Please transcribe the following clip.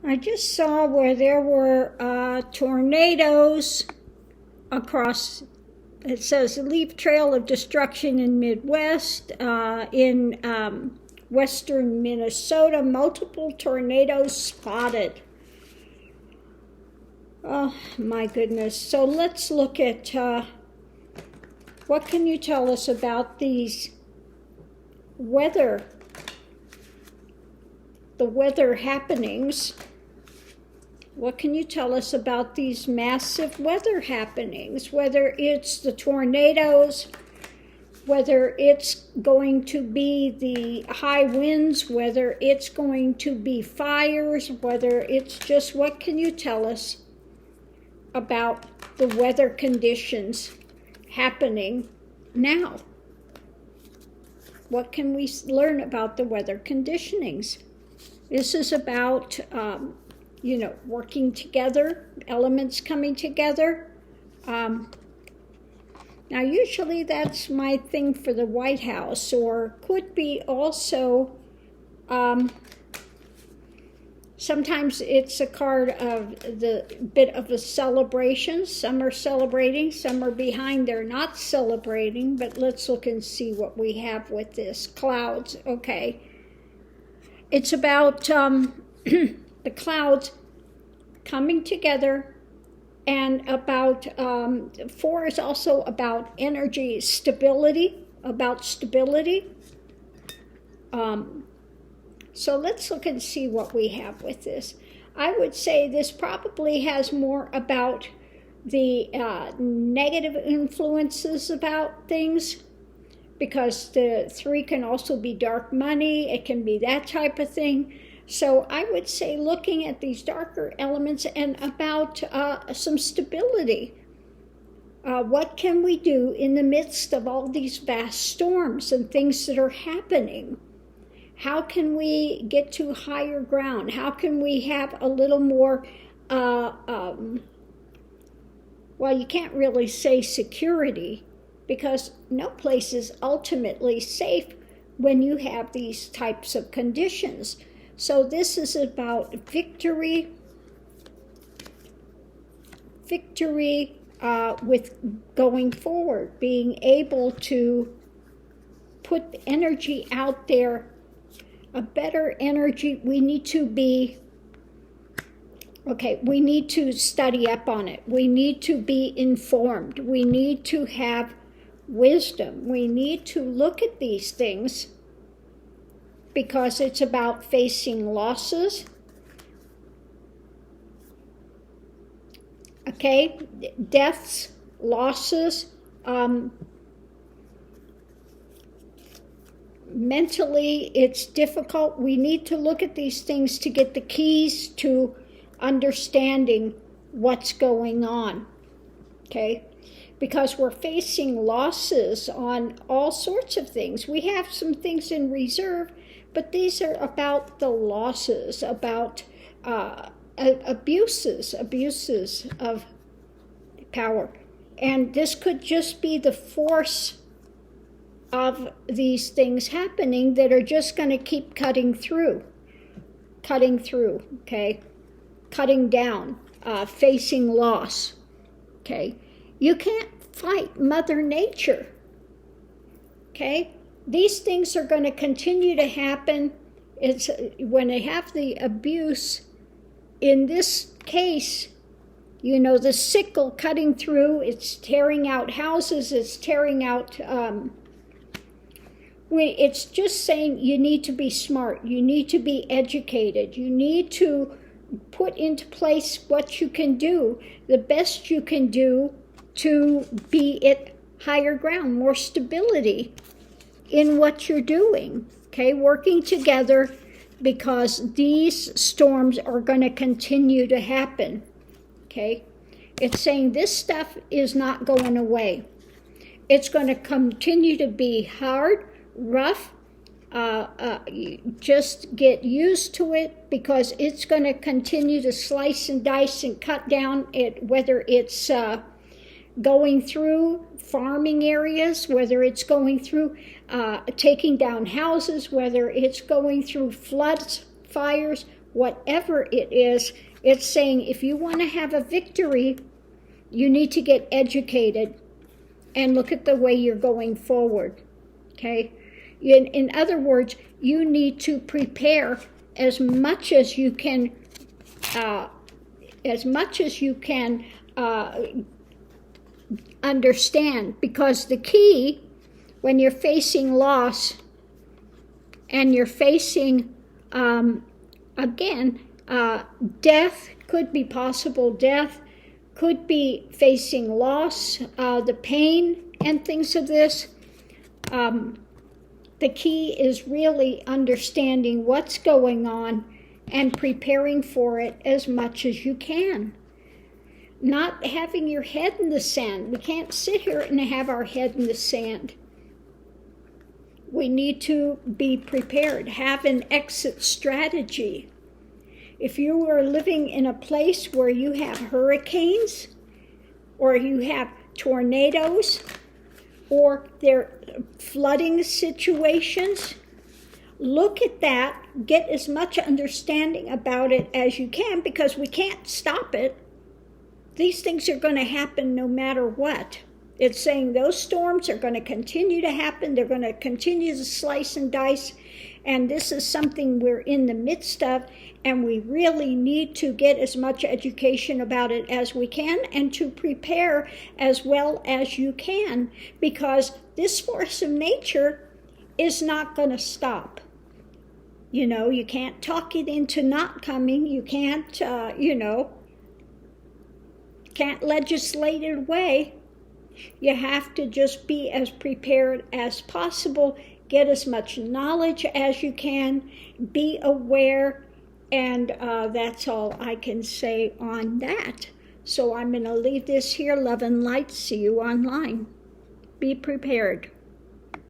I just saw where there were tornadoes across, it says leaf trail of destruction in Midwest, in western Minnesota, multiple tornadoes spotted. Oh my goodness. So let's look at what can you tell us about these the weather happenings. What can you tell us about these massive weather happenings, whether it's the tornadoes, whether it's going to be the high winds, whether it's going to be fires, whether it's just, what can you tell us about the weather conditions happening now? What can we learn about the weather conditionings? This is about working together, elements coming together. Now, usually that's my thing for the White House, or could be also, sometimes it's a card of the bit of a celebration. Some are celebrating, some are behind, they're not celebrating, but let's look and see what we have with this. Clouds, okay. It's about the clouds coming together, and about 4 is also about energy stability, so let's look and see what we have with this. I would say this probably has more about the negative influences about things, because the 3 can also be dark money. It can be that type of thing. So I would say looking at these darker elements and about some stability. What can we do in the midst of all these vast storms and things that are happening? How can we get to higher ground? How can we have a little more, well, you can't really say security, because no place is ultimately safe when you have these types of conditions. So this is about victory with going forward, being able to put the energy out there, a better energy. We need to study up on it. We need to be informed. We need to have wisdom. We need to look at these things, because it's about facing losses. Okay, deaths, losses, mentally it's difficult. We need to look at these things to get the keys to understanding what's going on, okay? Because we're facing losses on all sorts of things. We have some things in reserve, but these are about the losses, about abuses of power. And this could just be the force of these things happening that are just going to keep cutting through, okay? Cutting down, facing loss, okay? You can't fight Mother Nature, okay? These things are going to continue to happen. It's when they have the abuse, in this case, the sickle cutting through, it's tearing out houses, it's tearing out, it's just saying you need to be smart, you need to be educated, you need to put into place what you can do, the best you can do to be at higher ground, more stability in what you're doing, okay? Working together, because these storms are going to continue to happen, okay? It's saying this stuff is not going away. It's going to continue to be hard, rough. Just get used to it, because it's going to continue to slice and dice and cut down it, whether it's going through farming areas, whether it's going through taking down houses, whether it's going through floods, fires, whatever it is, it's saying if you want to have a victory, you need to get educated and look at the way you're going forward. Okay? In other words, you need to prepare as much as you can, understand, because the key when you're facing loss and you're facing death, could be possible death, could be facing loss, the pain and things of this. The key is really understanding what's going on and preparing for it as much as you can. Not having your head in the sand. We can't sit here and have our head in the sand. We need to be prepared, have an exit strategy. If you are living in a place where you have hurricanes, or you have tornadoes, or there are flooding situations, look at that, get as much understanding about it as you can, because we can't stop it. These things are going to happen no matter what. It's saying those storms are going to continue to happen. They're going to continue to slice and dice. And this is something we're in the midst of. And we really need to get as much education about it as we can and to prepare as well as you can. Because this force of nature is not going to stop. You know, you can't talk it into not coming. You can't, can't legislate it away. You have to just be as prepared as possible, get as much knowledge as you can, be aware, and that's all I can say on that. So I'm going to leave this here. Love and light. See you online. Be prepared.